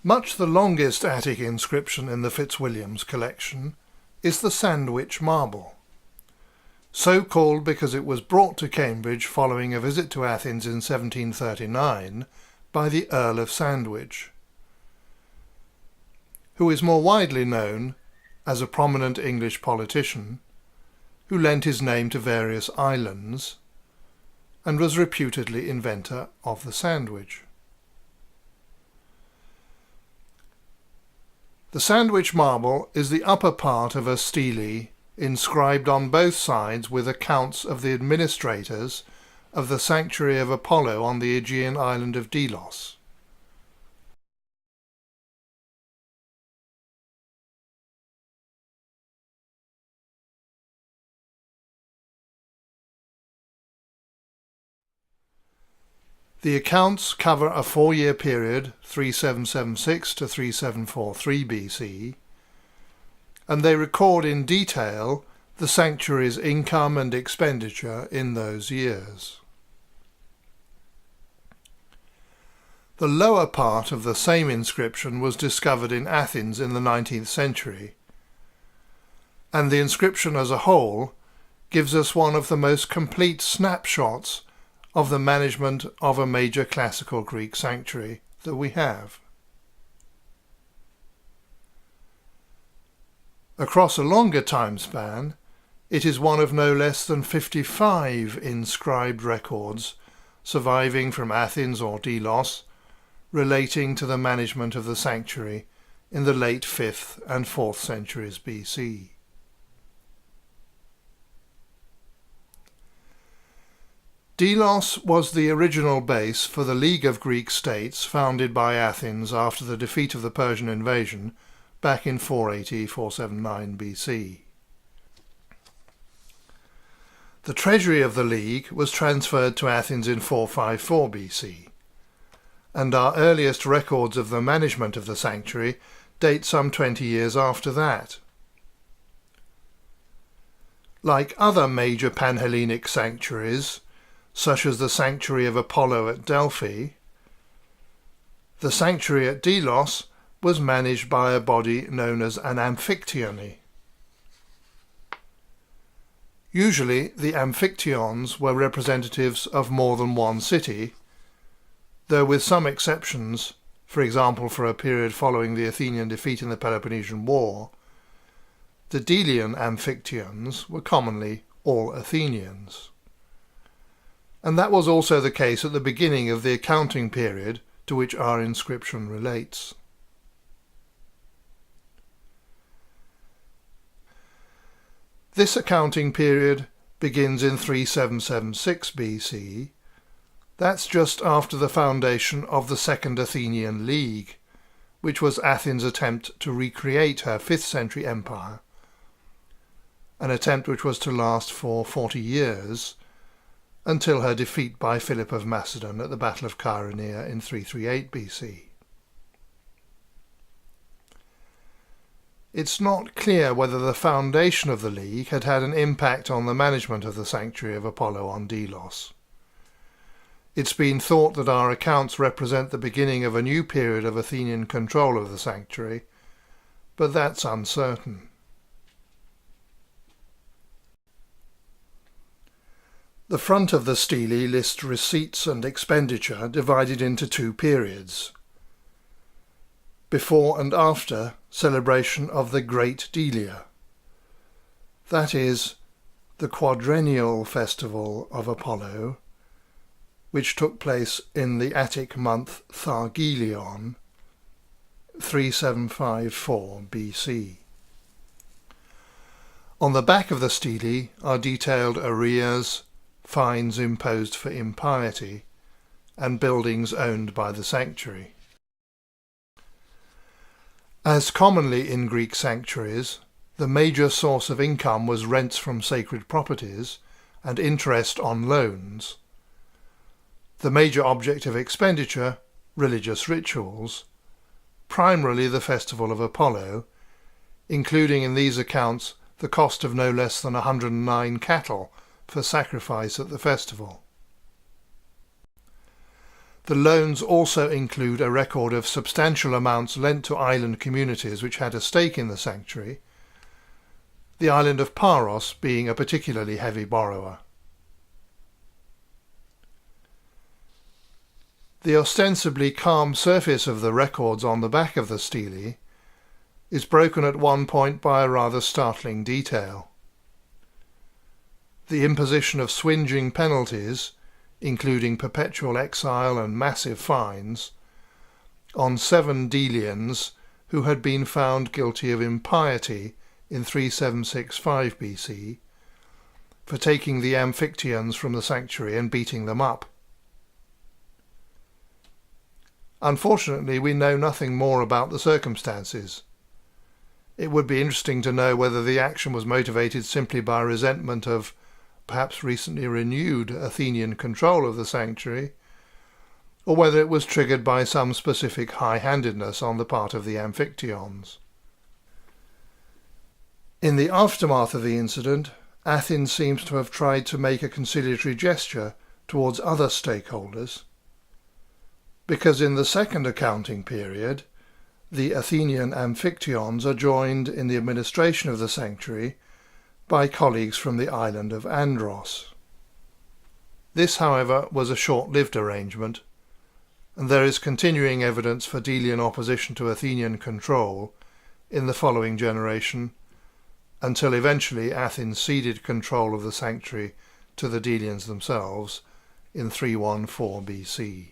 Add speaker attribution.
Speaker 1: Much the longest Attic inscription in the Fitzwilliam's collection is the Sandwich marble, so called because it was brought to Cambridge following a visit to Athens in 1739 by the Earl of Sandwich, who is more widely known as a prominent English politician who lent his name to various islands and was reputedly inventor of the sandwich. The Sandwich marble is the upper part of a stele inscribed on both sides with accounts of the administrators of the sanctuary of Apollo on the Aegean island of Delos. The accounts cover a 4-year period, 3776 to 3743 BC, and they record in detail the sanctuary's income and expenditure in those years. The lower part of the same inscription was discovered in Athens in the 19th century, and the inscription as a whole gives us one of the most complete snapshots of the management of a major classical Greek sanctuary that we have. Across a longer time span, it is one of no less than 55 inscribed records surviving from Athens or Delos relating to the management of the sanctuary in the late 5th and 4th centuries BC. Delos was the original base for the League of Greek States founded by Athens after the defeat of the Persian invasion back in 480–479 BC. The treasury of the League was transferred to Athens in 454 BC, and our earliest records of the management of the sanctuary date some 20 years after that. Like other major Panhellenic sanctuaries, such as the sanctuary of Apollo at Delphi, the sanctuary at Delos was managed by a body known as an Amphiktyon. Usually the Amphiktyon were representatives of more than one city, though with some exceptions, for example for a period following the Athenian defeat in the Peloponnesian War, the Delian Amphiktyon were commonly all Athenians. And that was also the case at the beginning of the accounting period to which our inscription relates. This accounting period begins in 3776 BC. That's just after the foundation of the Second Athenian League, which was Athens' attempt to recreate her 5th century empire, an attempt which was to last for 40 years, until her defeat by Philip of Macedon at the Battle of Chaeronea in 338 BC. It's not clear whether the foundation of the League had had an impact on the management of the sanctuary of Apollo on Delos. It's been thought that our accounts represent the beginning of a new period of Athenian control of the sanctuary, but that's uncertain. The front of the stele lists receipts and expenditure divided into 2 periods: before and after celebration of the Great Delia, that is, the quadrennial festival of Apollo, which took place in the Attic month Thargelion, 3754 BC. On the back of the stele are detailed arrears, fines imposed for impiety, and buildings owned by the sanctuary. As commonly in Greek sanctuaries, the major source of income was rents from sacred properties and interest on loans. The major object of expenditure, religious rituals, primarily the festival of Apollo, including in these accounts the cost of no less than 109 cattle for sacrifice at the festival. The loans also include a record of substantial amounts lent to island communities which had a stake in the sanctuary, the island of Paros being a particularly heavy borrower. The ostensibly calm surface of the records on the back of the stele is broken at one point by a rather startling detail. The imposition of swingeing penalties, including perpetual exile and massive fines, on 7 Delians who had been found guilty of impiety in 3765 BC for taking the Amphiktyon from the sanctuary and beating them up. Unfortunately, we know nothing more about the circumstances. It would be interesting to know whether the action was motivated simply by resentment of perhaps recently renewed Athenian control of the sanctuary, or whether it was triggered by some specific high-handedness on the part of the Amphiktyons. In the aftermath of the incident, Athens seems to have tried to make a conciliatory gesture towards other stakeholders, because in the second accounting period, the Athenian Amphiktyons are joined in the administration of the sanctuary by colleagues from the island of Andros. This, however, was a short-lived arrangement, and there is continuing evidence for Delian opposition to Athenian control in the following generation, until eventually Athens ceded control of the sanctuary to the Delians themselves in 314 BC.